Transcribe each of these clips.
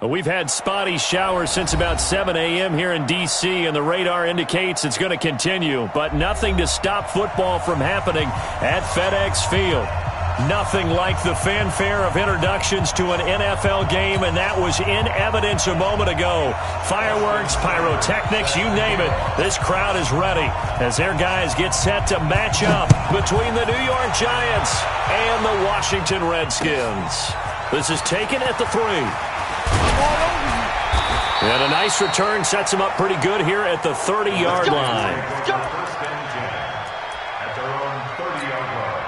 We've had spotty showers since about 7 a.m. here in D.C., and the radar indicates it's going to continue, but nothing to stop football from happening at FedEx Field. Nothing like the fanfare of introductions to an NFL game, and that was in evidence a moment ago. Fireworks, pyrotechnics, you name it. This crowd is ready as their guys get set to match up between the New York Giants and the Washington Redskins. This is taken at the 3. And a nice return sets him up pretty good here at the 30-yard line. At their own 30-yard line.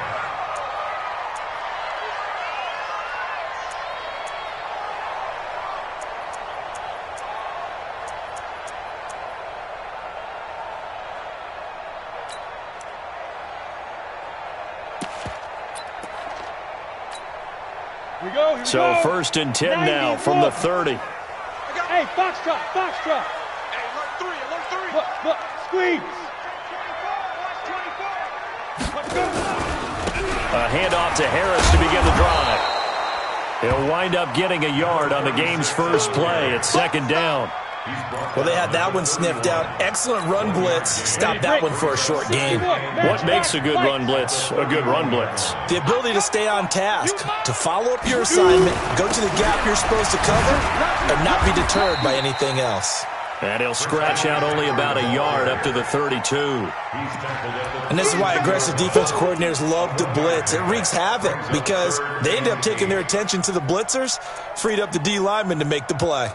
So first and 10 now from the 30. Hey, foxtrot, foxtrot. Hey, alert 3. Look, squeeze. A handoff to Harris to begin the drive. He'll wind up getting a yard on the game's first play. It's second down. Well, they had that one sniffed out. Excellent run blitz. Stop that one for a short gain. What makes a good run blitz a good run blitz? The ability to stay on task, to follow up your assignment, go to the gap you're supposed to cover, and not be deterred by anything else. And he'll scratch out only about a yard up to the 32. And this is why aggressive defense coordinators love to blitz. It wreaks havoc because they end up taking their attention to the blitzers, freed up the D lineman to make the play.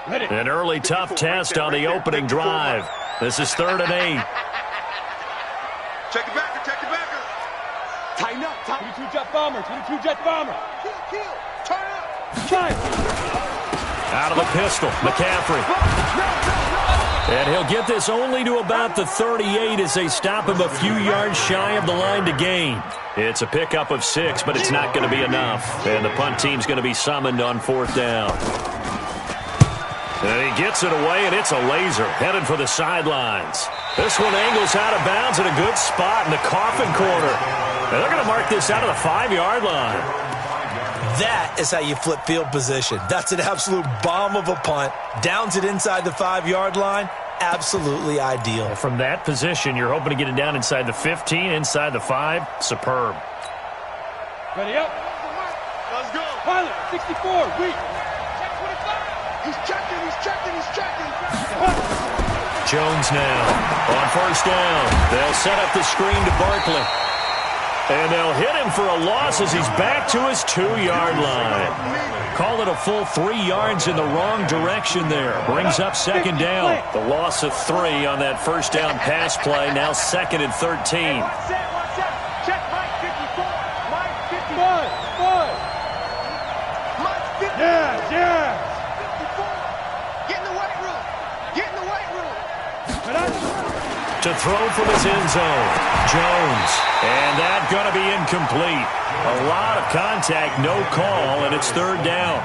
An early tough test on the opening drive. This is 3rd and 8. Check the backer, check the backer. Tighten up, 22 jet bomber, 22 jet bomber. Kill, turn up. Shine. Out of the pistol, McCaffrey. And he'll get this only to about the 38 as they stop him a few yards shy of the line to gain. It's a pickup of 6, but it's not going to be enough. And the punt team's going to be summoned on 4th down. And he gets it away, and it's a laser headed for the sidelines. This one angles out of bounds at a good spot in the coffin corner. And they're going to mark this out of the 5-yard line. That is how you flip field position. That's an absolute bomb of a punt. Downs it inside the 5-yard line. Absolutely ideal. From that position, you're hoping to get it down inside the 15, inside the 5. Superb. Ready up. Let's go. Pilot, 64, weak. He's checking. Jones now on 1st down. They'll set up the screen to Barkley. And they'll hit him for a loss as he's back to his 2-yard line. Call it a full 3 yards in the wrong direction there. Brings up 2nd down. The loss of 3 on that 1st down pass play. Now 2nd and 13. Check Mike 54. Mike 55. Mike 50. Yeah. To throw from his end zone. Jones. And that going to be incomplete. A lot of contact, no call, and it's 3rd down.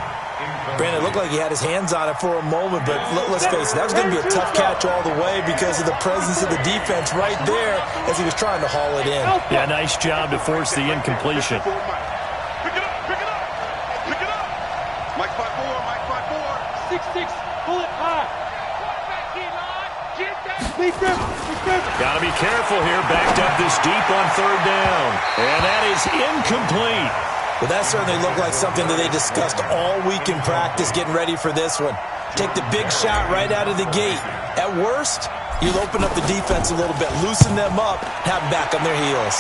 Brandon, it looked like he had his hands on it for a moment, but let's face it, that was going to be a tough catch all the way because of the presence of the defense right there as he was trying to haul it in. Yeah, nice job to force the incompletion. Pick it up. Mike 5'4", 6'6", pull it high. Got to be careful here. Backed up this deep on 3rd down. And that is incomplete. Well, that certainly looked like something that they discussed all week in practice getting ready for this one. Take the big shot right out of the gate. At worst, you'll open up the defense a little bit, loosen them up, have them back on their heels.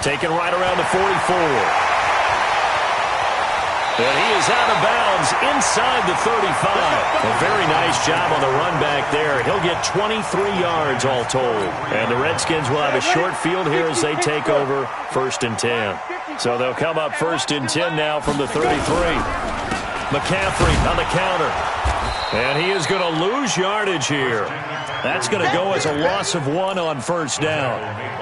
Taken right around the 44. And he is out of bounds inside the 35. A very nice job on the run back there. He'll get 23 yards all told. And the Redskins will have a short field here as they take over 1st and 10. So they'll come up 1st and 10 now from the 33. McCaffrey on the counter. And he is going to lose yardage here. That's going to go as a loss of 1 on first down.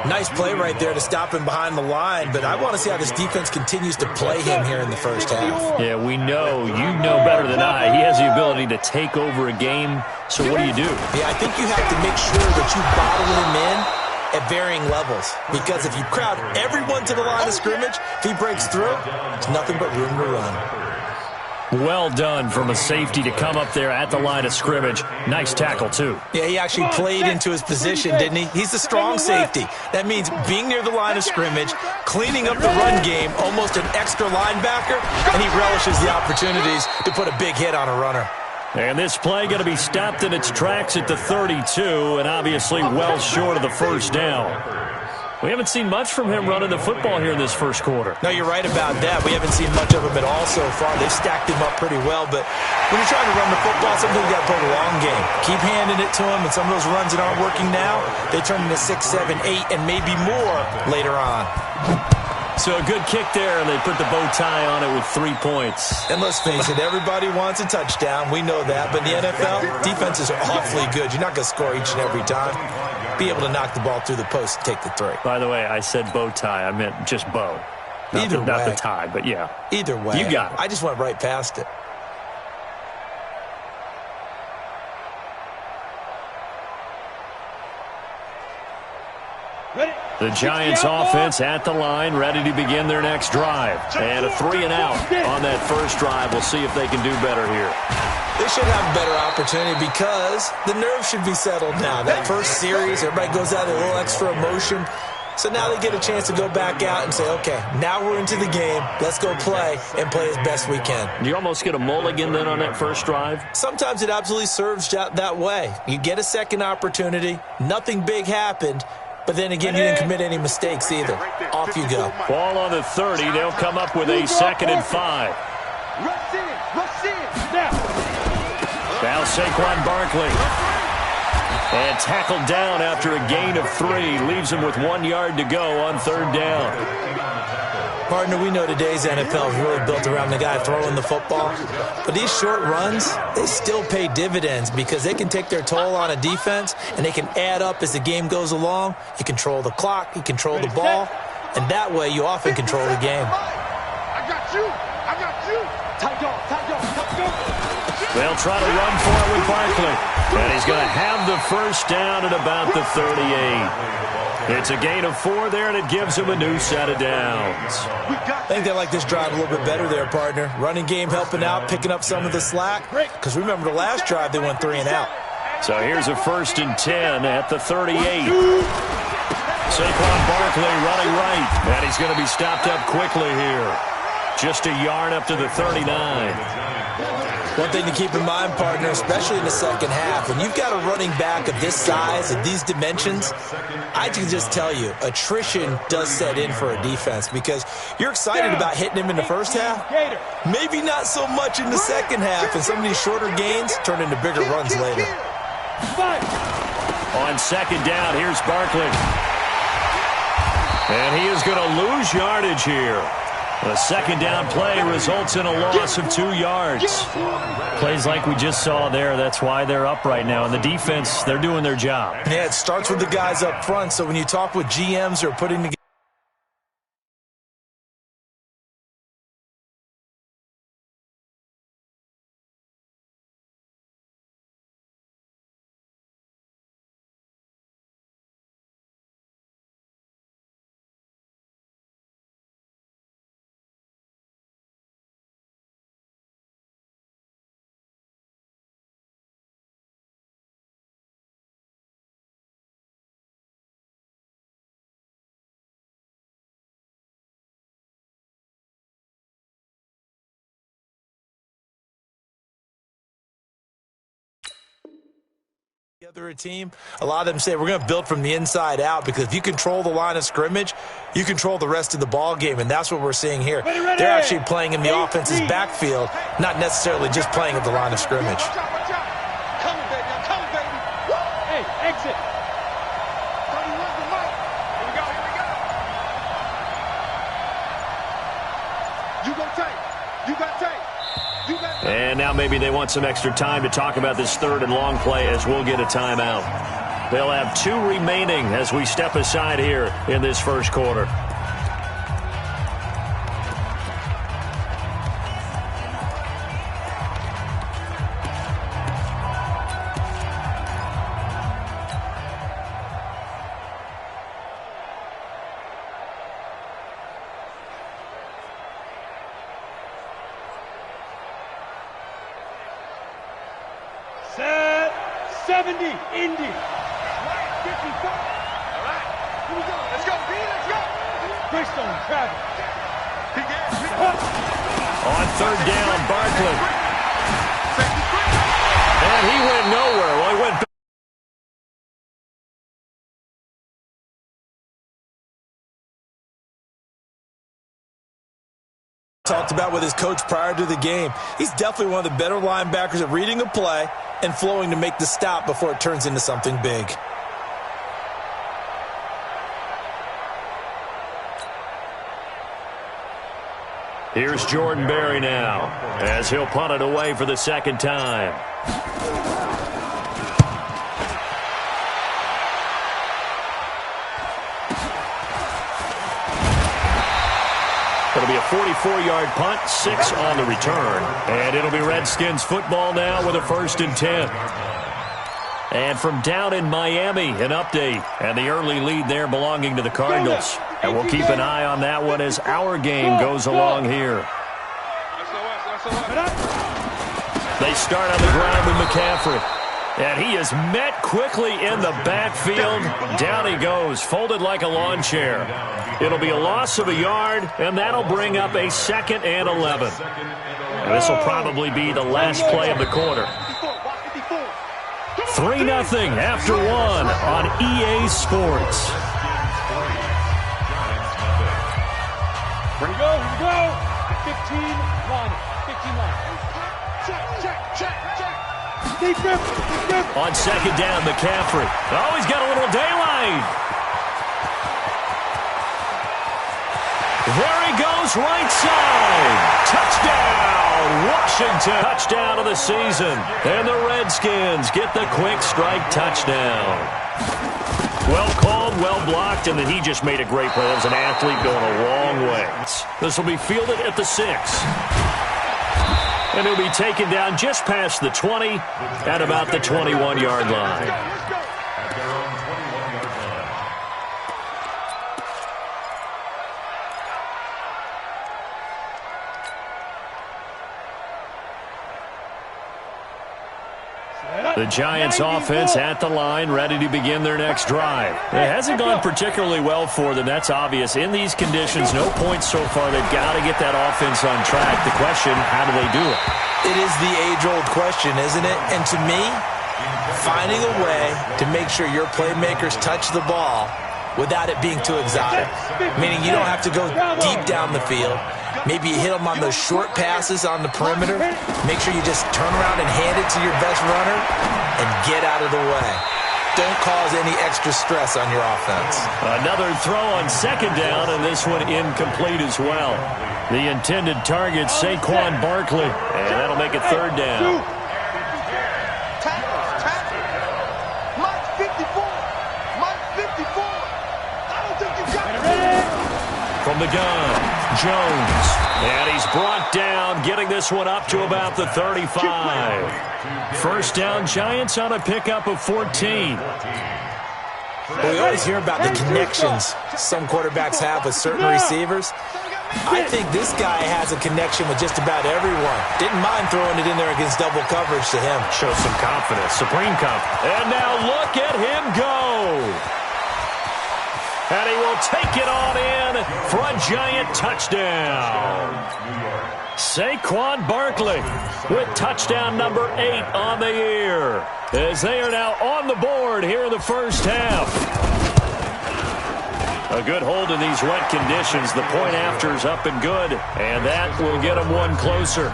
Nice play right there to stop him behind the line, but I want to see how this defense continues to play him here in the first half. Yeah, we know. You know better than I. He has the ability to take over a game, so what do you do? Yeah, I think you have to make sure that you bottle him in at varying levels, because if you crowd everyone to the line of scrimmage, if he breaks through, there's nothing but room to run. Well done from a safety to come up there at the line of scrimmage. Nice tackle, too. Yeah, he actually played into his position, didn't he? He's a strong safety. That means being near the line of scrimmage, cleaning up the run game, almost an extra linebacker, and he relishes the opportunities to put a big hit on a runner. And this play going to be stopped in its tracks at the 32, and obviously well short of the first down. We haven't seen much from him running the football here in this first quarter. No, you're right about that. We haven't seen much of him at all so far. They've stacked him up pretty well, but when you're trying to run the football, sometimes you got to play the long game. Keep handing it to him, and some of those runs that aren't working now, they turn into 6, 7, 8, and maybe more later on. So a good kick there, and they put the bow tie on it with 3 points. And let's face it, everybody wants a touchdown. We know that. But in the NFL, defenses are awfully good. You're not going to score each and every time. Be able to knock the ball through the post and take the 3. By the way, I said bow tie. I meant just bow. Not the tie, but yeah. Either way. You got it. I just went right past it. The Giants offense at the line, ready to begin their next drive. And a 3 and out on that first drive. We'll see if they can do better here. They should have a better opportunity because the nerves should be settled now. That first series, everybody goes out with a little extra emotion. So now they get a chance to go back out and say, okay, now we're into the game. Let's go play and play as best we can. You almost get a mulligan then on that first drive? Sometimes it absolutely serves that way. You get a second opportunity. Nothing big happened. But then again, you didn't commit any mistakes either. Off you go. Ball on the 30. They'll come up with a 2nd and 5. Rush in, now. Now Saquon Barkley. And tackled down after a gain of 3. Leaves him with 1 yard to go on 3rd down. Partner, we know today's NFL is really built around the guy throwing the football. But these short runs, they still pay dividends because they can take their toll on a defense, and they can add up as the game goes along. You control the clock, you control the ball, and that way you often control the game. I got you. Tight dog. They'll try to run for it with Barkley. And he's going to have the first down at about the 38. It's a gain of 4 there, and it gives him a new set of downs. I think they like this drive a little bit better there, partner. Running game helping out, picking up some of the slack. Because remember the last drive, they went 3 and out. So here's a 1st and 10 at the 38. Saquon Barkley running right. And he's going to be stopped up quickly here. Just a yard up to the 39. One thing to keep in mind, partner, especially in the second half, when you've got a running back of this size, of these dimensions, I can just tell you, attrition does set in for a defense because you're excited about hitting him in the first half. Maybe not so much in the second half, and some of these shorter gains turn into bigger runs later. On 2nd down, here's Barkley. And he is going to lose yardage here. The 2nd down play results in a loss of 2 yards. Plays like we just saw there. That's why they're up right now. And the defense, they're doing their job. Yeah, it starts with the guys up front. So when you talk with GMs who are putting together a team, a lot of them say we're going to build from the inside out because if you control the line of scrimmage, you control the rest of the ball game, and that's what we're seeing here. They're actually playing in the offense's backfield, not necessarily just playing at the line of scrimmage. Come on, baby. Hey, exit. Here we go. You got tape. And now maybe they want some extra time to talk about this third and long play as we'll get a timeout. They'll have 2 remaining as we step aside here in this first quarter. Set 70, Indy. Right, 54. All right, here we go. Let's go, B, let's go. Greystone, travel. On third down, Barkley. And he went nowhere. Well, he went back. Talked about with his coach prior to the game. He's definitely one of the better linebackers at reading a play and flowing to make the stop before it turns into something big. Here's Jordan Berry now as he'll punt it away for the second time. It'll be a 44-yard punt, 6 on the return. And it'll be Redskins football now with a 1st and 10. And from down in Miami, an update. And the early lead there belonging to the Cardinals. And we'll keep an eye on that one as our game goes along here. They start on the ground with McCaffrey. And he is met quickly in the backfield. Down he goes, folded like a lawn chair. It'll be a loss of a yard, and that'll bring up a 2nd and 11. And this will probably be the last play of the quarter. 3-0 after 1 on EA Sports. Here we go, 15 line, 15 line. Check. On 2nd down, McCaffrey. Oh, he's got a little daylight. There he goes, right side. Touchdown, Washington. Touchdown of the season. And the Redskins get the quick strike touchdown. Well called, well blocked, and then he just made a great play. That was an athlete going a long way. This will be fielded at the 6. And he'll be taken down just past the 20 at about the 21-yard line. The Giants offense at the line, ready to begin their next drive. It hasn't gone particularly well for them, that's obvious. In these conditions, no points so far. They've got to get that offense on track. The question, how do they do it? It is the age-old question, isn't it? And to me, finding a way to make sure your playmakers touch the ball without it being too exotic. Meaning you don't have to go deep down the field. Maybe you hit them on those short passes on the perimeter. Make sure you just turn around and hand it to your best runner and get out of the way. Don't cause any extra stress on your offense. Another throw on 2nd down, and this one incomplete as well. The intended target, Saquon Barkley, and that'll make it 3rd down. From the gun, Jones. And he's brought down, getting this one up to about the 35. 1st down, Giants on a pickup of 14. We always hear about the connections some quarterbacks have with certain receivers. I think this guy has a connection with just about everyone. Didn't mind throwing it in there against double coverage to him. Shows some confidence, supreme confidence. And now look at him go. And he will take it on in for a Giant touchdown. Saquon Barkley with touchdown number 8 on the year, as they are now on the board here in the first half. A good hold in these wet conditions. The point after is up and good, and that will get them one closer.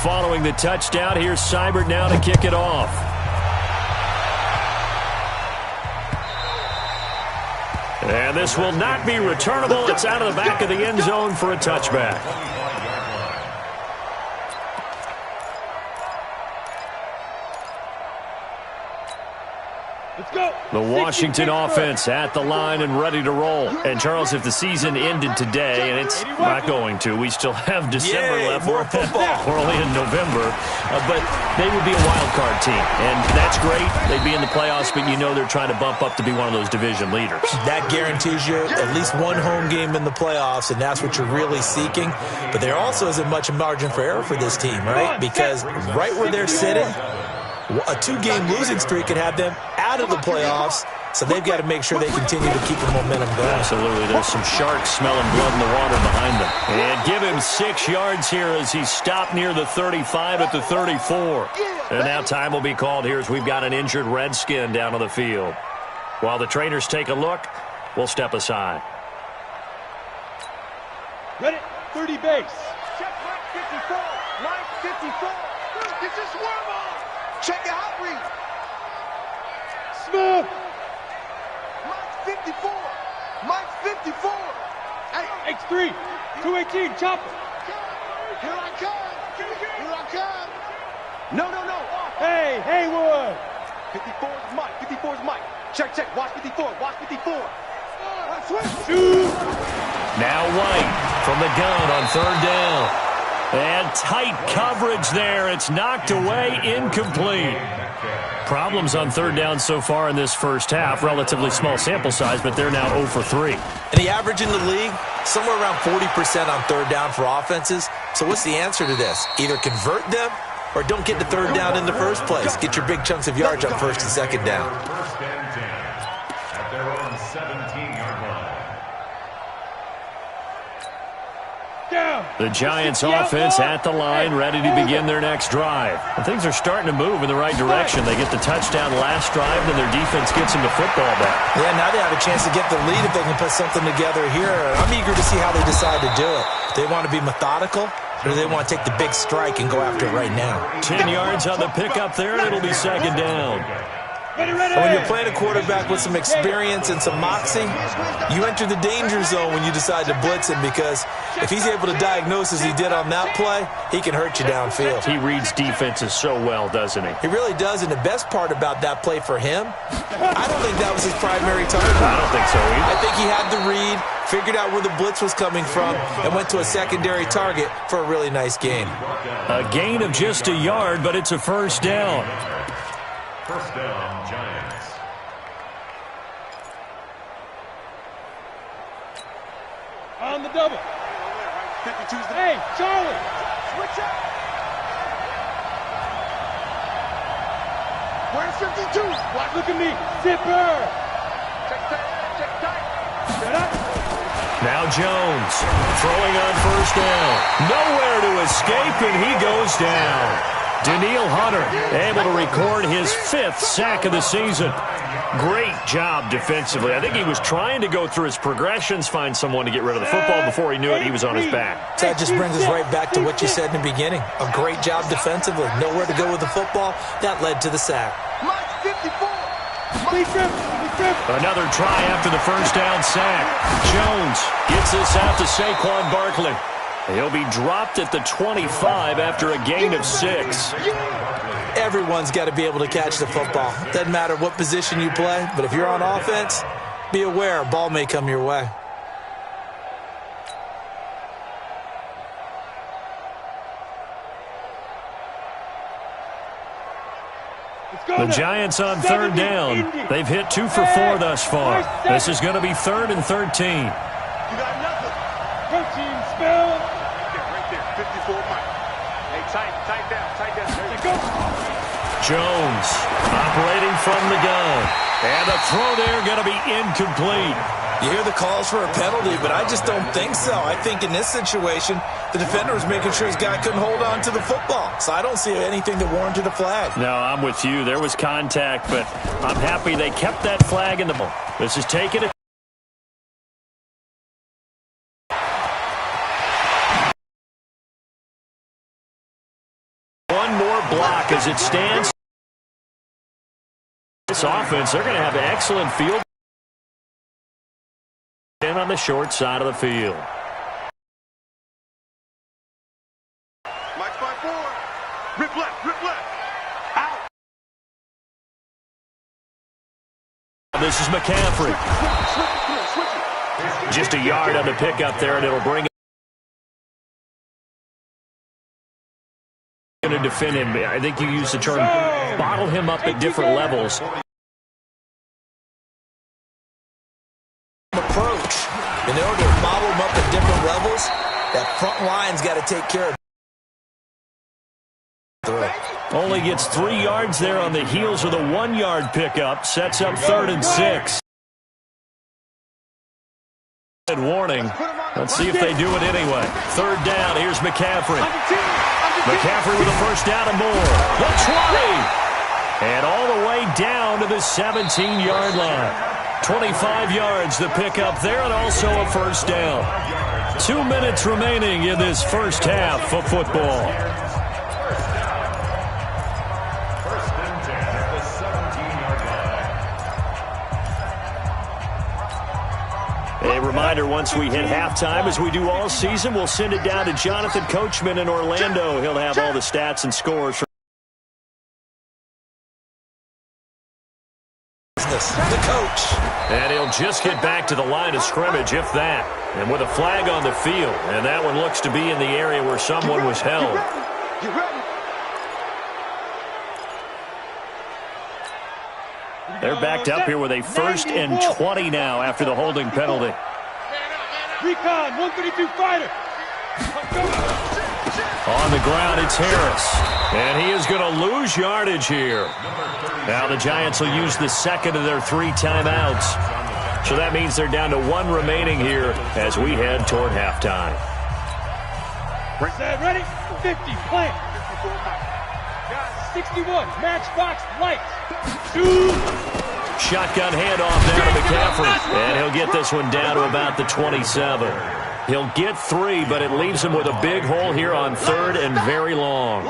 Following the touchdown, here's Seibert now to kick it off. And this will not be returnable. It's out of the back of the end zone for a touchback. Let's go. The Washington offense at the line and ready to roll. And, Charles, if the season ended today, and it's not going to, we still have December left. More football. We're only in November. But they would be a wild card team. And that's great. They'd be in the playoffs, but you know they're trying to bump up to be one of those division leaders. That guarantees you at least one home game in the playoffs, and that's what you're really seeking. But there also isn't much margin for error for this team, right? Because right where they're sitting, a two-game losing streak could have them out of the playoffs, so they've got to make sure they continue to keep the momentum going. Absolutely. There's some sharks smelling blood in the water behind them. And give him 6 yards here as he stopped near the 35 at the 34. And now time will be called here as we've got an injured Redskin down on the field. While the trainers take a look, we'll step aside. Ready? 30 base. Check Mike 54. Mike 54. This is Swervo. Check your hot read. Smith. Mike 54. Mike 54. Hey, X3. 218. Chopper. here I come. Here I come. No. Hey, Haywood. 54 is Mike. 54 is Mike. Check. Watch 54. Watch 54. Switch. Shoot. Now White from the gun on third down. And tight coverage there. It's knocked away, incomplete. Problems on third down so far in this first half. Relatively small sample size, but they're now 0 for 3. And the average in the league, somewhere around 40% on third down for offenses. So what's the answer to this? Either convert them or don't get to third down in the first place. Get your big chunks of yards on first and second down. First and 10 at their own 17-yard line. The Giants offense at the line, ready to begin their next drive. And things are starting to move in the right direction. They get the touchdown last drive, and their defense gets them the football back. Yeah, now they have a chance to get the lead if they can put something together here. I'm eager to see how they decide to do it. They want to be methodical, or do they want to take the big strike and go after it right now? 10 yards on the pickup there, and it'll be second down. Ready. And when you're playing a quarterback with some experience and some moxie, you enter the danger zone when you decide to blitz him, because if he's able to diagnose as he did on that play, he can hurt you downfield. He reads defenses so well, doesn't he? He really does, and the best part about that play for him, I don't think that was his primary target. I don't think so either. I think he had the read, figured out where the blitz was coming from, and went to a secondary target for a really nice gain. A gain of just a yard, but it's a first down. First down, Giants. On the double. 52's the Hey, Charlie. switch up. Where's 52? Watch, look at me. Zipper. Check tight. Set up. Now Jones throwing on first down. Nowhere to escape, and he goes down. Daniil Hunter able to record his 5th sack of the season. Great job defensively. I think he was trying to go through his progressions, find someone to get rid of the football. Before he knew it, he was on his back. So that just brings us right back to what you said in the beginning. A great job defensively. Nowhere to go with the football. That led to the sack. Mike 54. Please trip. Another try after the first down sack. Jones gets this out to Saquon Barkley. He'll be dropped at the 25 after a gain of 6. Everyone's got to be able to catch the football. Doesn't matter what position you play, but if you're on offense, be aware a ball may come your way. The Giants on third down. They've hit 2 for 4 thus far. This is going to be 3rd and 13. You got nothing. Protein spill. Right there. 54 Mike. Hey, tight down. Let's go. Jones operating from the gun. And the throw there going to be incomplete. You hear the calls for a penalty, but I just don't think so. I think in this situation, the defender was making sure his guy couldn't hold on to the football. So I don't see anything that warranted a flag. No, I'm with you. There was contact, but I'm happy they kept that flag in the ball. This is taking it. One more block as it stands. This offense, they're going to have an excellent field in on the short side of the field. Mike's by 4. Rip left, rip left. Out. This is McCaffrey. Switch it. Just a yard on the pickup there, and it'll bring going to defend him. I think you use the term bottle him up at different levels. Approach. In order to bottle him up at different levels, that front line's got to take care of it. Only gets 3 yards there on the heels of the 1-yard pickup. Sets up 3rd and 6. Warning. Let's see if they do it anyway. 3rd down. Here's McCaffrey. McCaffrey with a first down and more. The 20. And all the way down to the 17-yard line. 25 yards to pick up there, and also a first down. 2 minutes remaining in this first half of football. First and 10 at the 17-yard line. A reminder, once we hit halftime, as we do all season, we'll send it down to Jonathan Coachman in Orlando. He'll have all the stats and scores from the coach. and he'll just get back to the line of scrimmage, if that. And with a flag on the field, and that one looks to be in the area where someone was held. Get ready. They're backed up here with a 1st and 20 now after the holding penalty. Recon, 132 fighter. On the ground, it's Harris. And he is going to lose yardage here. Now the Giants will use the second of their 3 timeouts. So that means they're down to 1 remaining here as we head toward halftime. Set, ready? 50, plant. 61, matchbox, lights. 2. Shotgun handoff now to McCaffrey. And he'll get this one down to about the 27. He'll get 3, but it leaves him with a big hole here on 3rd and very long.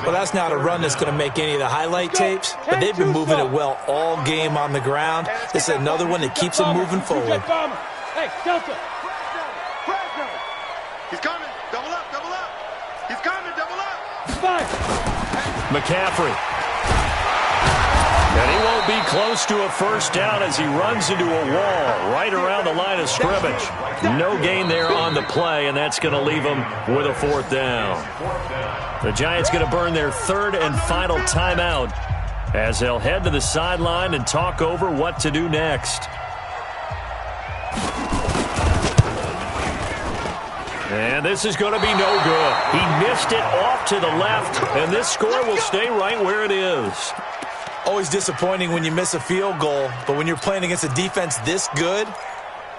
Well, that's not a run that's going to make any of the highlight tapes, but they've been moving it well all game on the ground. This is another one that keeps them moving forward. Hey, Delta. He's coming. Double up, double up. He's coming, double up. 5. McCaffrey. And he won't be close to a first down as he runs into a wall right around the line of scrimmage. No gain there on the play, and that's going to leave him with a 4th down. The Giants going to burn their 3rd and final timeout as they'll head to the sideline and talk over what to do next. And this is going to be no good. He missed it off to the left, and this score will stay right where it is. Always disappointing when you miss a field goal, but when you're playing against a defense this good,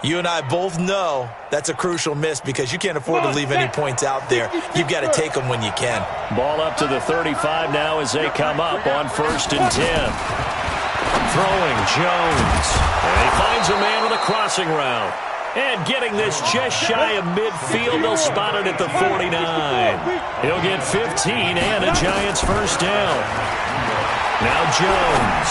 you and I both know that's a crucial miss because you can't afford to leave any points out there. You've got to take them when you can. Ball up to the 35 now as they come up on 1st and 10. Throwing Jones. And he finds a man with a crossing route. And getting this just shy of midfield, they'll spot it at the 49. He'll get 15 and a Giants first down. Now Jones.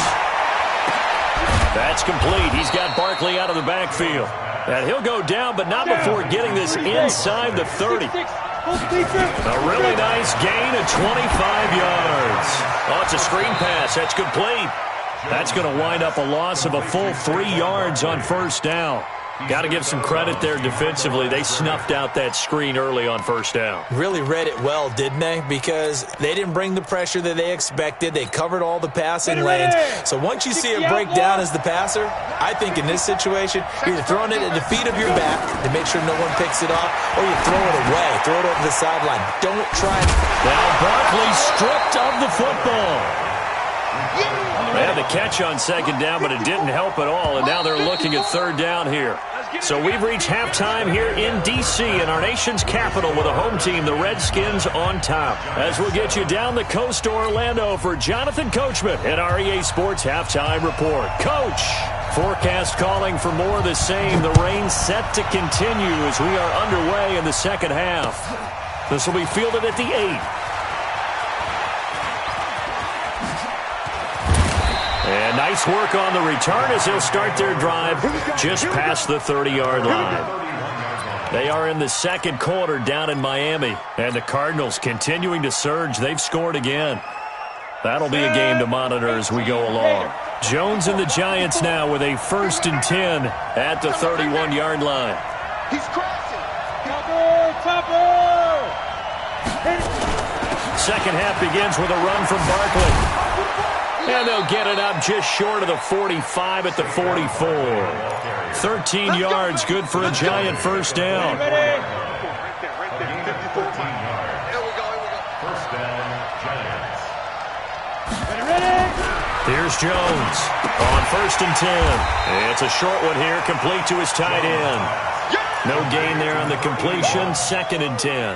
That's complete. He's got Barkley out of the backfield. And he'll go down, but not before getting this inside the 30. A really nice gain of 25 yards. Oh, it's a screen pass. That's complete. That's going to wind up a loss of a full 3 yards on first down. Got to give some credit there defensively. They snuffed out that screen early on first down. Really read it well, didn't they? Because they didn't bring the pressure that they expected. They covered all the passing lanes. So once you see it break down as the passer, I think in this situation, you're either throwing it at the feet of your back to make sure no one picks it off, or you throw it away. Throw it over the sideline. Don't try it. Now Barkley stripped of the football. They had the catch on second down, but it didn't help at all, and now they're looking at 3rd down here. So we've reached halftime here in D.C. in our nation's capital with a home team, the Redskins, on top. As we'll get you down the coast to Orlando for Jonathan Coachman at our EA Sports Halftime Report. Coach, forecast calling for more of the same. The rain set to continue as we are underway in the second half. This will be fielded at the 8. And And nice work on the return as they'll start their drive just past the 30-yard line. They are in the second quarter down in Miami. And the Cardinals continuing to surge. They've scored again. That'll be a game to monitor as we go along. Jones and the Giants now with a 1st and 10 at the 31-yard line. He's crossing. Topper! Second half begins with a run from Barkley. And they'll get it up just short of the 45 at the 44. 13 yards, good for a Giant first down. Right there. 54. Here we go. First down, Giants. Here's Jones on 1st and 10. It's a short one here, complete to his tight end. No gain there on the completion, 2nd and 10.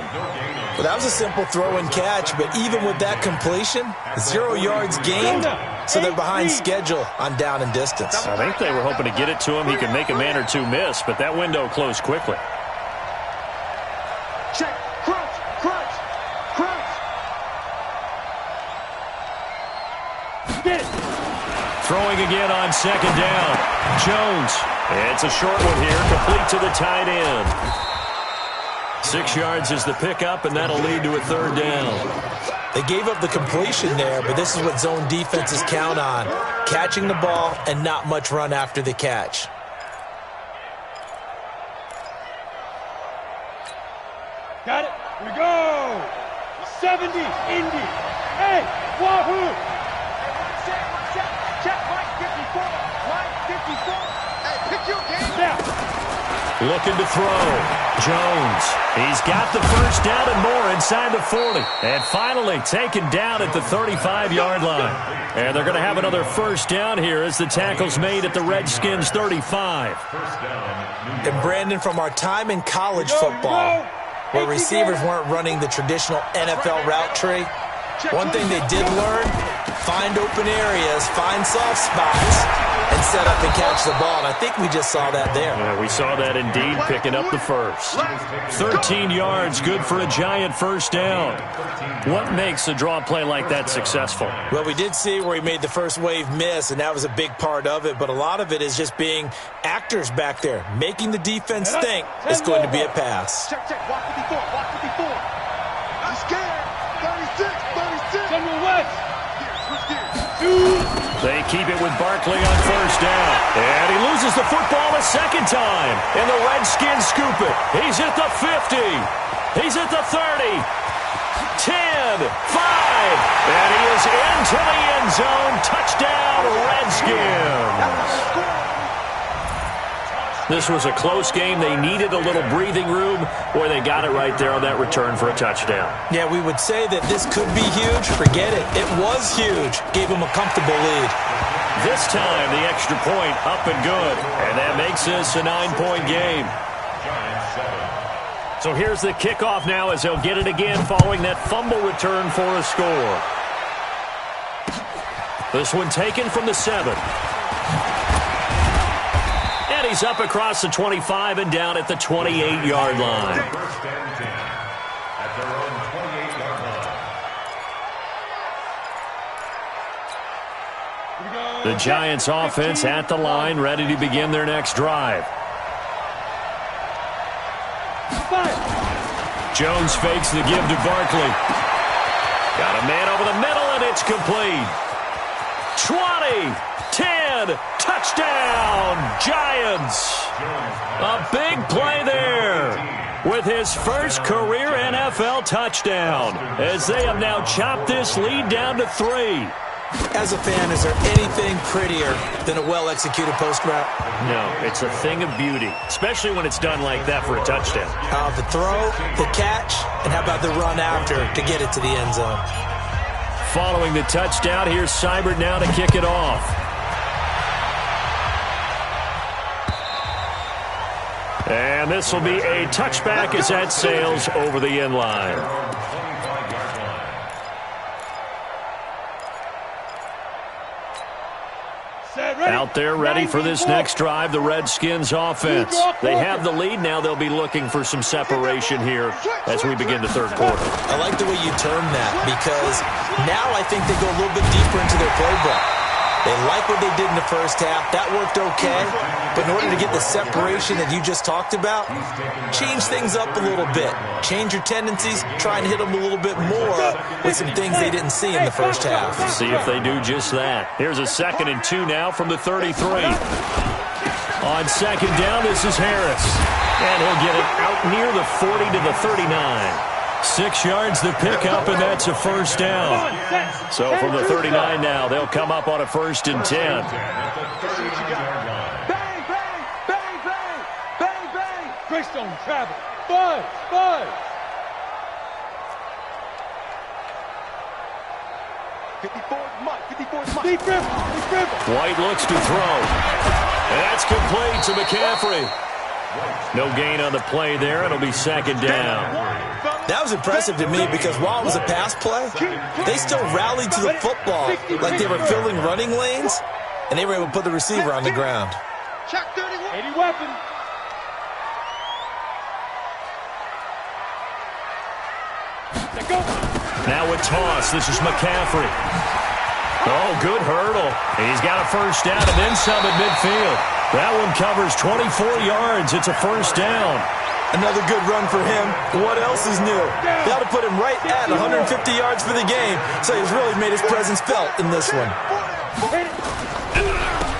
Well, that was a simple throw and catch, but even with that completion, 0 yards gained, so they're behind schedule on down and distance. I think they were hoping to get it to him. He could make a man or two miss, but that window closed quickly. Check. Crunch. Get it. Throwing again on 2nd down. Jones. It's a short one here, complete to the tight end. 6 yards is the pickup, and that'll lead to a 3rd down. They gave up the completion there, but this is what zone defenses count on. Catching the ball and not much run after the catch. Got it. Here we go. 70, Indy. Hey, wahoo! Check. Mike 54. Hey, pick your game. Now. Looking to throw. Jones. He's got the first down and more inside the 40. And finally taken down at the 35-yard line. And they're going to have another first down here as the tackle's made at the Redskins' 35. And Brandon, from our time in college football, where receivers weren't running the traditional NFL route tree, one thing they did learn, find open areas, find soft spots, and set up and catch the ball. And I think we just saw that there. Yeah, we saw that indeed, picking up the first. 13 yards, good for a Giant first down. What makes a draw play like that successful? Well, we did see where he made the first wave miss, and that was a big part of it. But a lot of it is just being actors back there, making the defense think it's going to be a pass. Check. Walk 54. I'm scared. 36. General West. They keep it with Barkley on first down. And he loses the football a second time. And the Redskins scoop it. He's at the 50. He's at the 30. 10, 5. And he is into the end zone. Touchdown, Redskins. This was a close game. They needed a little breathing room, or they got it right there on that return for a touchdown. Yeah, we would say that this could be huge. Forget it. It was huge. Gave him a comfortable lead. This time, the extra point up and good. And that makes this a 9-point game. So here's the kickoff now as they'll get it again following that fumble return for a score. This one taken from the 7. And he's up across the 25 and down at the 28-yard line. First and 10 at their own 28-yard line. The Giants offense at the line, ready to begin their next drive. Jones fakes the give to Barkley. Got a man over the middle, and it's complete. 20, 10, touchdown, Giants. A big play there with his first career NFL touchdown as they have now chopped this lead down to 3. As a fan, is there anything prettier than a well-executed post route? No, it's a thing of beauty, especially when it's done like that for a touchdown. The throw, the catch, and how about the run after to get it to the end zone? Following the touchdown, here's Seibert now to kick it off. And this will be a touchback as that sails over the end line. Out there ready for this next drive, the Redskins offense. They have the lead now. They'll be looking for some separation here as we begin the third quarter. I like the way you term that because now I think they go a little bit deeper into their playbook. They like what they did in the first half. That worked okay. But in order to get the separation that you just talked about, change things up a little bit. Change your tendencies. Try and hit them a little bit more with some things they didn't see in the first half. See if they do just that. Here's a 2nd and 2 now from the 33. On 2nd down, this is Harris. And he'll get it out near the 40 to the 39. 6 yards to pick up, and that's a 1st down. So from the 39 now, they'll come up on a 1st and 10. Bang, bang, bang, bang, bang, bang. Greystone travel. Buzz, buzz. 54's Mike, 54's Mike. Deep dribble, deep dribble. White looks to throw. And that's complete to McCaffrey. No gain on the play there. It'll be 2nd down. That was impressive to me because while it was a pass play, they still rallied to the football like they were filling running lanes, and they were able to put the receiver on the ground. Check 31. 80 weapon. Let go. Now a toss. This is McCaffrey. Oh, good hurdle. He's got a 1st down and then some at midfield. That one covers 24 yards. It's a 1st down. Another good run for him. What else is new? They ought to put him right at 150 yards for the game, so he's really made his presence felt in this one.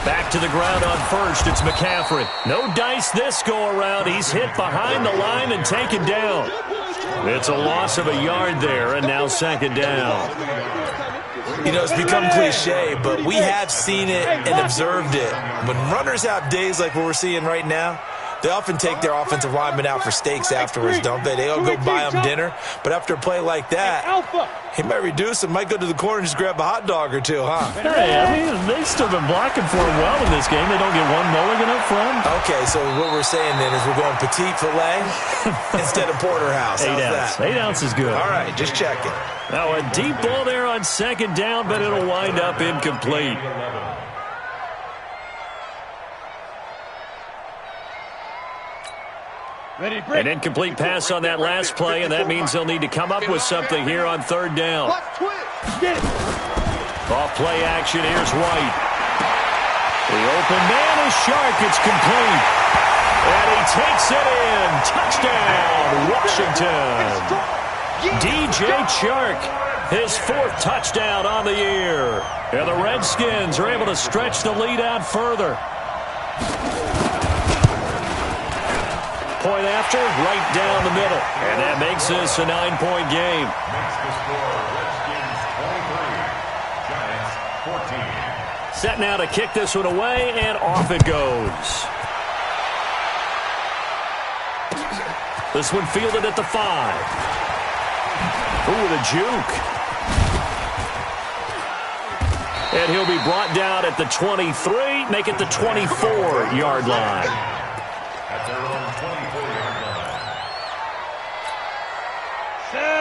Back to the ground on 1st. It's McCaffrey. No dice this go-around. He's hit behind the line and taken down. It's a loss of a yard there, and now 2nd down. You know, it's become cliche, but we have seen it and observed it. When runners have days like what we're seeing right now, they often take their offensive linemen out for steaks afterwards, don't they? They'll go buy them dinner. But after a play like that, he might reduce and might go to the corner and just grab a hot dog or two, huh? Hey, I mean, they've still been blocking for him well in this game. They don't get one mulligan up front. Okay, so what we're saying then is we're going petite filet instead of porterhouse. 8 ounce. 8 ounce is good. All right, just checking. Now a deep ball there on 2nd down, but it'll wind up incomplete. Ready, break. An incomplete pass on that last play, and that means they'll need to come up with something here on 3rd down. Get it. Off play action, here's White. The open man is Shark. It's complete. And he takes it in. Touchdown, Washington. DJ Chark, his 4th touchdown on the year. And the Redskins are able to stretch the lead out further. Point after, right down the middle. And that makes this a 9-point game. Makes the score Redskins 23, Giants 14. Set now to kick this one away, and off it goes. This one fielded at the 5. Ooh, the juke. And he'll be brought down at the 23, make it the 24-yard line. At their own 24-yard line.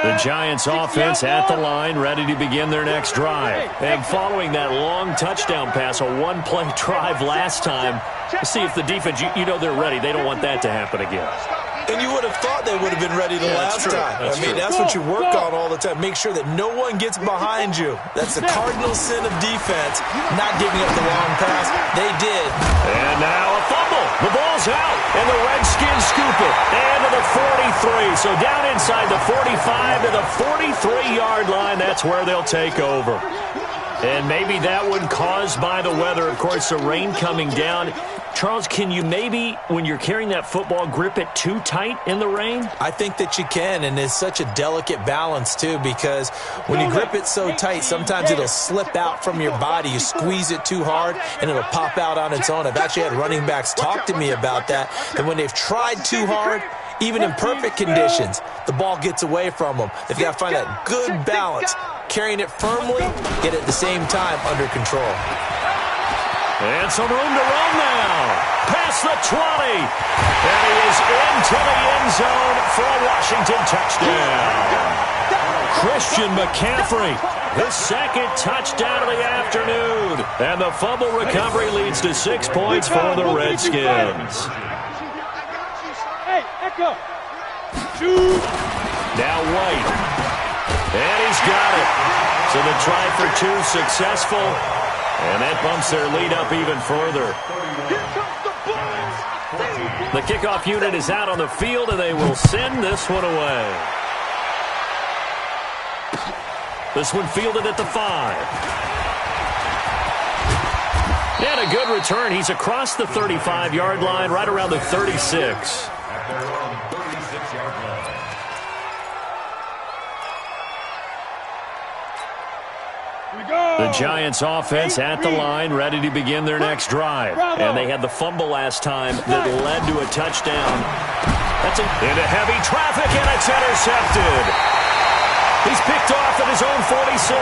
The Giants offense at the line, ready to begin their next drive. And following that long touchdown pass, a 1-play drive last time, see if the defense, you know they're ready. They don't want that to happen again. And you would have thought they would have been ready the last time. That's what you work on all the time. Make sure that no one gets behind you. That's the cardinal sin of defense, not giving up the long pass. They did. And now a fumble. The ball's out, and the Redskins scoop it. And to the 43. So down inside the 45 to the 43-yard line. That's where they'll take over. And maybe that one caused by the weather. Of course, the rain coming down. Charles, can you maybe, when you're carrying that football, grip it too tight in the rain? I think that you can, and it's such a delicate balance, too, because when you grip it so tight, sometimes it'll slip out from your body. You squeeze it too hard, and it'll pop out on its own. I've actually had running backs talk to me about that when they've tried too hard, even in perfect conditions, the ball gets away from them. They've got to find that good balance, carrying it firmly, yet at the same time under control. And some room to run now. Past the 20. And he is into the end zone for a Washington touchdown. Christian McCaffrey, his 2nd touchdown of the afternoon. And the fumble recovery leads to 6 points for the Redskins. Hey, Echo. Shoot. Now White. And he's got it. So the try for 2 successful. And that bumps their lead up even further. The kickoff unit is out on the field, and they will send this one away. This one fielded at the 5. And a good return. He's across the 35-yard line, right around the 36. At their own 36-yard line. The Giants offense at the line, ready to begin their next drive. And they had the fumble last time that led to a touchdown. That's into heavy traffic, and it's intercepted. He's picked off at his own 46.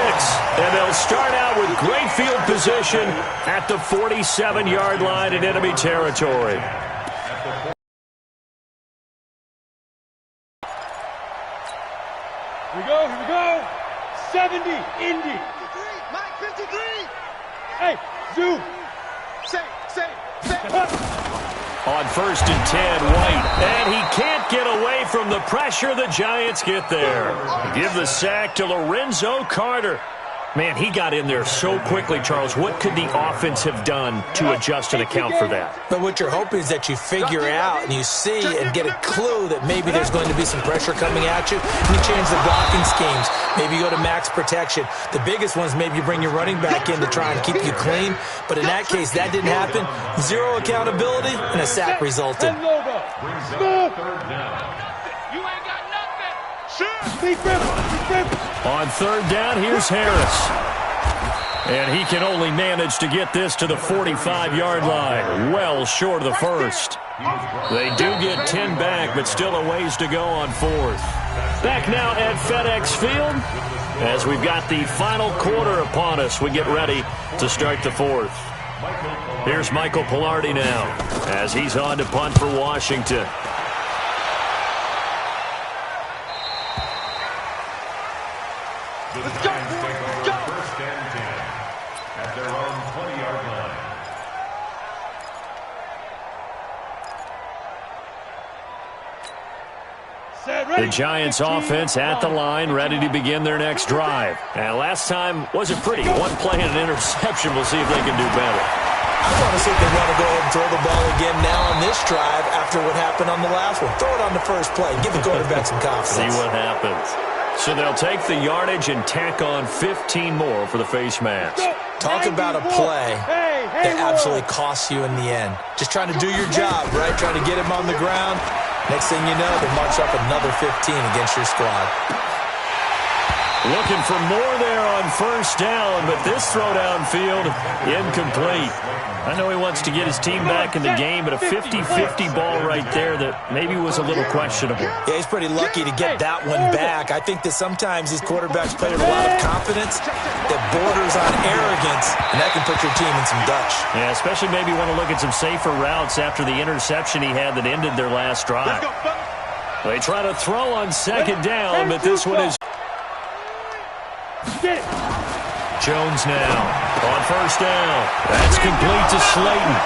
And they'll start out with great field position at the 47-yard line in enemy territory. Here we go, here we go. 70, Indy. Mike, 53. Hey, zoom. Say. On 1st and 10, White. And he can't get away from the pressure. The Giants get there. Give the sack to Lorenzo Carter. Man, he got in there so quickly, Charles. What could the offense have done to adjust and account for that? But what you're hoping is that you figure out and you see and get a clue that maybe there's going to be some pressure coming at you, and you change the blocking schemes. Maybe you go to max protection. The biggest ones, maybe you bring your running back in to try and keep you clean. But in that case, that didn't happen. Zero accountability, and a sack resulted. Third down. You ain't got nothing. On 3rd down, here's Harris. And he can only manage to get this to the 45-yard line, well short of the first. They do get 10 back, but still a ways to go on 4th. Back now at FedEx Field, as we've got the final quarter upon us, we get ready to start the 4th. Here's Michael Pilardi now, as he's on to punt for Washington. Let's go. First and 10 at their own 20-yard line. The Giants offense at the line, ready to begin their next drive. And last time wasn't pretty. One play and an interception. We'll see if they can do better. I want to see if they want to go ahead and throw the ball again now on this drive after what happened on the last one. Throw it on the first play. Give the quarterback some confidence. See what happens. So they'll take the yardage and tack on 15 more for the face mask. Talk about a play that absolutely costs you in the end. Just trying to do your job, right? Trying to get him on the ground. Next thing you know, they march up another 15 against your squad. Looking for more there on 1st down, but this throw downfield incomplete. I know he wants to get his team back in the game, but a 50-50 ball right there that maybe was a little questionable. Yeah, he's pretty lucky to get that one back. I think that sometimes these quarterbacks play with a lot of confidence that borders on arrogance, and that can put your team in some Dutch. Yeah, especially maybe want to look at some safer routes after the interception he had that ended their last drive. They try to throw on 2nd down, but this one is... Jones now on 1st down. That's complete to Slayton.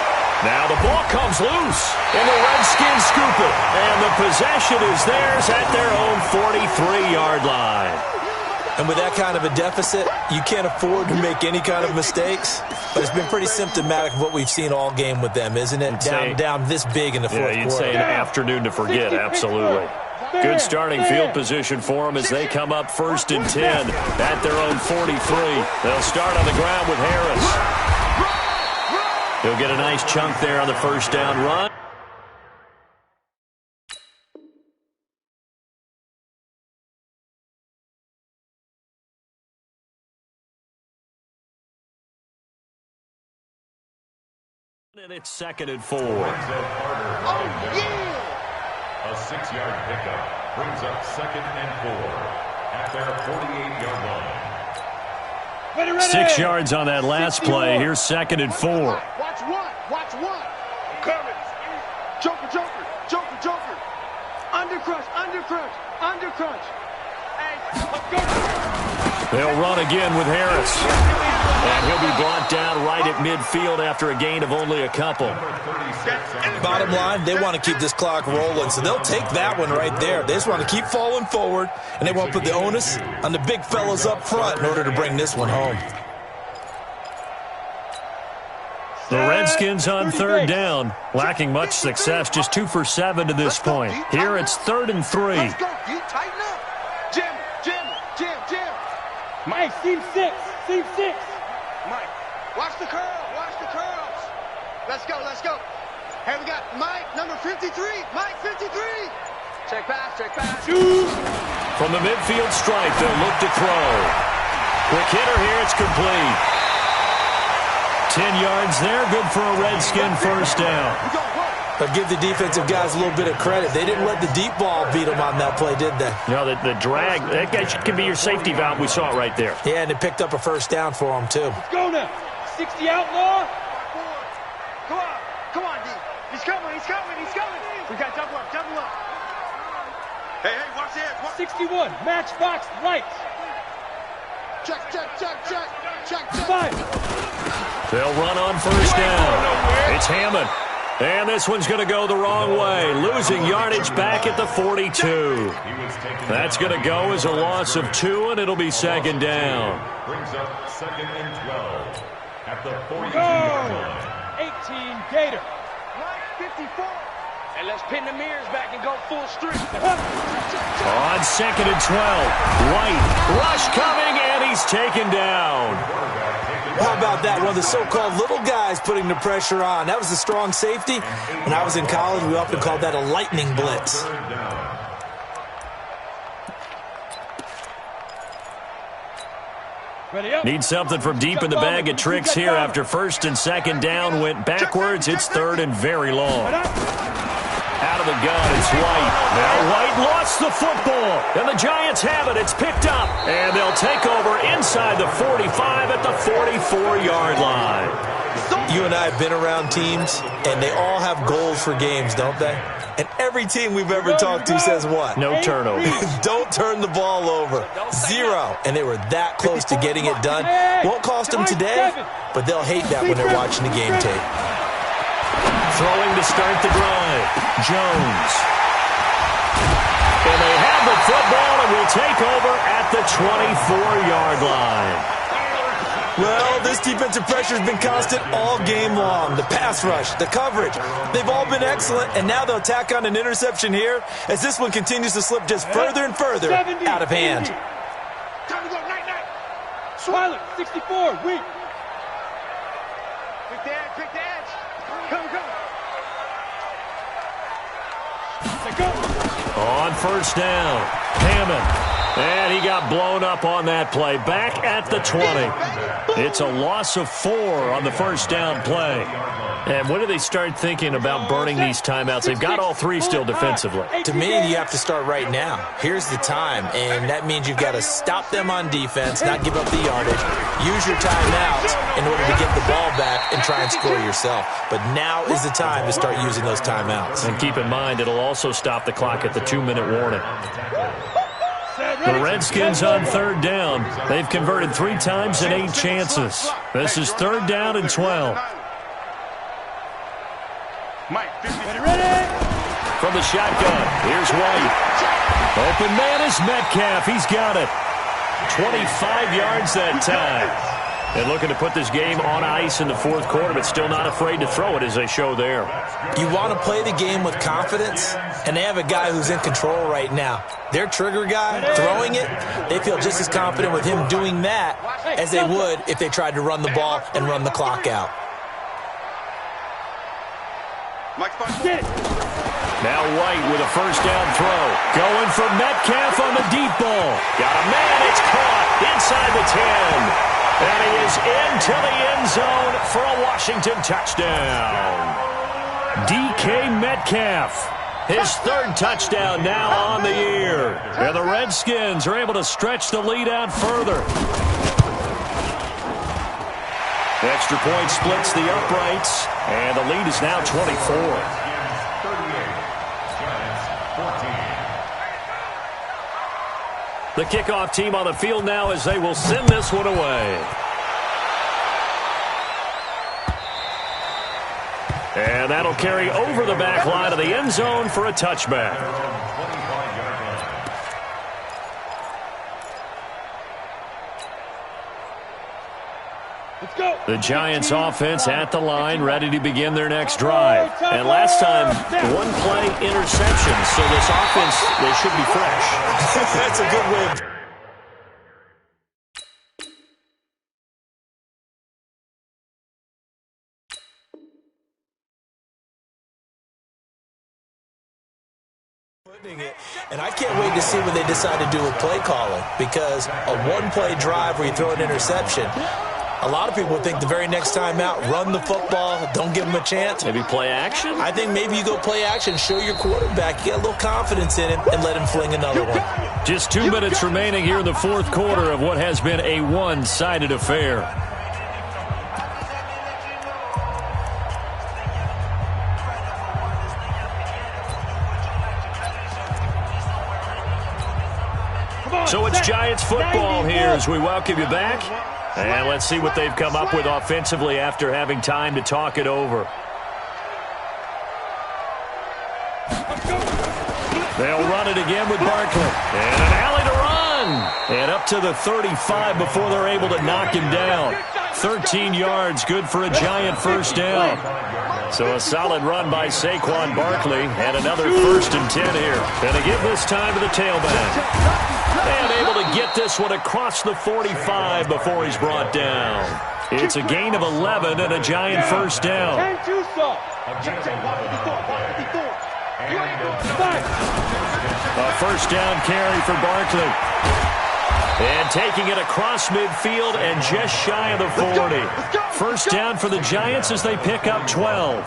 Now the ball comes loose, and the Redskins scoop it. And the possession is theirs at their own 43-yard line. And with that kind of a deficit, you can't afford to make any kind of mistakes. But it's been pretty symptomatic of what we've seen all game with them, isn't it? Down this big in the fourth quarter. Yeah, you'd say an afternoon to forget, absolutely. Good starting field position for them as they come up 1st and 10 at their own 43. They'll start on the ground with Harris. He'll get a nice chunk there on the 1st down run. And it's 2nd and 4. A 6-yard pickup brings up 2nd and 4 at their 48-yard line. 6 yards on that last play. Here's 2nd and 4. Watch one. Coming. Joker. Undercrunch. Hey, go. They'll run again with Harris. And he'll be brought down right at midfield after a gain of only a couple. Bottom line, they want to keep this clock rolling, so they'll take that one right there. They just want to keep falling forward, and they want to put the onus on the big fellas up front in order to bring this one home. The Redskins on third down, lacking much success, just 2 for 7 to this point. Here it's 3rd and 3. Let's go, D. Tighten up. Jim. Mike, seam 6. Mike, watch the curls. Let's go. Hey, we got Mike, number 53. Mike, 53. Check pass. From the midfield stripe, they'll look to throw. Quick hitter here, it's complete. 10 yards there, good for a Redskin first down. But give the defensive guys a little bit of credit. They didn't let the deep ball beat them on that play, did they? You know, the drag, that can be your safety valve. We saw it right there. Yeah, and it picked up a first down for them, too. Let's go now. 60 outlaw. Come on, D. He's coming. We got double up. Hey, watch the edge. 61, matchbox lights. Check. 5. They'll run on first down. It's Hammond. And this one's going to go the wrong way. Losing yardage back at the 42. That's going to go as a loss of 2, and it'll be second down. Brings up 2nd and 12 at the 42-yard line. 18 Gator. Mike, 54. And let's pin the mirrors back and go full streak. On 2nd and 12. White. Rush coming, and he's taken down. How about that? One of the so-called little guys putting the pressure on. That was a strong safety. When I was in college, we often called that a lightning blitz. Ready up. Need something from deep in the bag of tricks here after 1st and 2nd down went backwards. It's 3rd and very long. Out of the gun, it's White. Now White lost the football, and the Giants have it. It's picked up, and they'll take over inside the 45 at the 44-yard line. You and I have been around teams, and they all have goals for games, don't they? And every team we've ever talked to says what? No turnovers. Don't turn the ball over. 0. And they were that close to getting it done. Won't cost them today, but they'll hate that when they're watching the game tape. Throwing to start the drive. Jones. And they have the football and will take over at the 24-yard line. Well, this defensive pressure has been constant all game long. The pass rush, the coverage, they've all been excellent, and now they'll tack on an interception here as this one continues to slip just further and further out of hand. Time to go, night. Pilot, 64, weak. Pick the edge. Come. On first down, Hammond. And he got blown up on that play. Back at the 20. It's a loss of 4 on the first down play. And when do they start thinking about burning these timeouts? They've got all 3 still defensively. To me, you have to start right now. Here's the time, and that means you've got to stop them on defense, not give up the yardage. Use your timeouts in order to get the ball back and try and score yourself. But now is the time to start using those timeouts. And keep in mind, it'll also stop the clock at the 2-minute warning. The Redskins on third down. They've converted 3 times in 8 chances. This is 3rd down and 12. Mike, 50. Ready? From the shotgun, here's White. Open man is Metcalf. He's got it. 25 yards that time. And looking to put this game on ice in the 4th quarter, but still not afraid to throw it as they show there. You want to play the game with confidence, and they have a guy who's in control right now. Their trigger guy, throwing it, they feel just as confident with him doing that as they would if they tried to run the ball and run the clock out. Now White with a first down throw. Going for Metcalf on the deep ball. Got a man, it's caught inside the 10. And he is into the end zone for a Washington touchdown. DK Metcalf, his 3rd touchdown now on the year. And the Redskins are able to stretch the lead out further. Extra point splits the uprights, and the lead is now 24. The kickoff team on the field now as they will send this one away. And that'll carry over the back line of the end zone for a touchback. Let's go. The Giants offense at the line, ready to begin their next drive. And last time, one play interception. So this offense, they should be fresh. That's a good way. And I can't wait to see when they decide to do a play calling, because a one-play drive where you throw an interception, a lot of people think the very next time out, run the football, don't give them a chance. Maybe play action? I think maybe you go play action, show your quarterback, you get a little confidence in him, and let him fling another one. Just 2 minutes remaining here in the fourth quarter of what has been a one-sided affair. So it's Giants football here as we welcome you back. And let's see what they've come up with offensively after having time to talk it over. They'll run it again with Barkley. And an alley to run. And up to the 35 before they're able to knock him down. 13 yards, good for a Giant first down. So a solid run by Saquon Barkley. And another 1st and 10 here. Going to give this time to the tailback. And able to get this one across the 45 before he's brought down. It's a gain of 11 and a Giant first down. A first down carry for Barkley. And taking it across midfield and just shy of the 40. First down for the Giants as they pick up 12.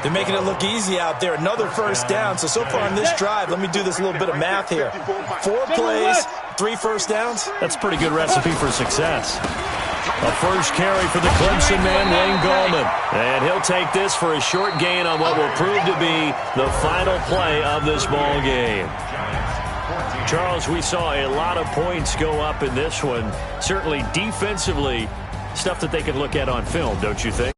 They're making it look easy out there. Another first down. So far on this drive, let me do this little bit of math here. 4 plays, 3 first downs. That's a pretty good recipe for success. A first carry for the Clemson man, Wayne Gallman. And he'll take this for a short gain on what will prove to be the final play of this ball game. Charles, we saw a lot of points go up in this one. Certainly defensively, stuff that they can look at on film, don't you think?